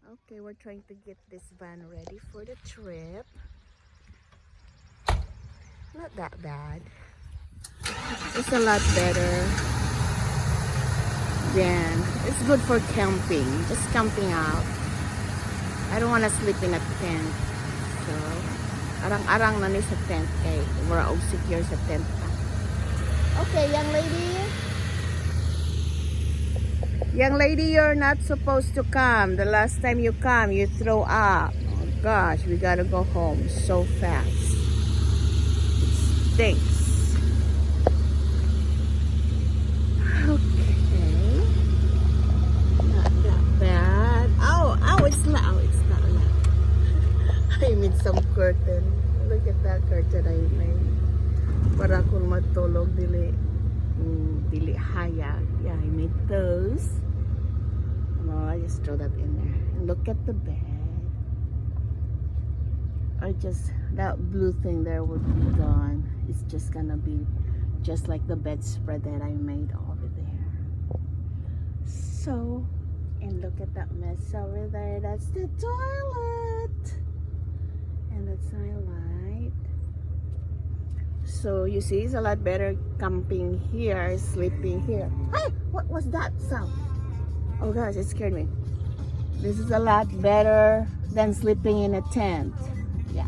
Okay, we're trying to get this van ready for the trip. Not that bad. It's a lot better than, it's good for camping, just camping out. I don't want to sleep in a tent. So, arang-arang na ni sa tent kay we're all secure sa tent. Okay, young lady. Young lady, you're not supposed to come. The last time you come, you throw up. Oh gosh, we gotta go home so fast. It stinks. Okay. Not that bad. Oh, it's loud. It's not loud. I made some curtain. Look at that curtain I made. Para kung matulog dili hayag. Yeah, I made those. No, I just throw that in there. And look at the bed. That blue thing there would be gone. It's just gonna be just like the bedspread that I made over there. So, and look at that mess over there. That's the toilet. And that's my light. So you see, it's a lot better camping here, sleeping here. Hey, what was that sound? Oh gosh, it scared me. This is a lot better than sleeping in a tent. Yeah.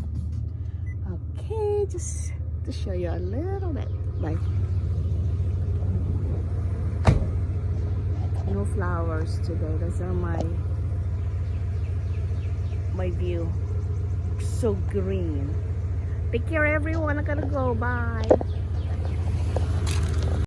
Okay, just to show you a little bit. Like, no flowers today. Those are my view. So green. Take care, everyone. I gotta go. Bye.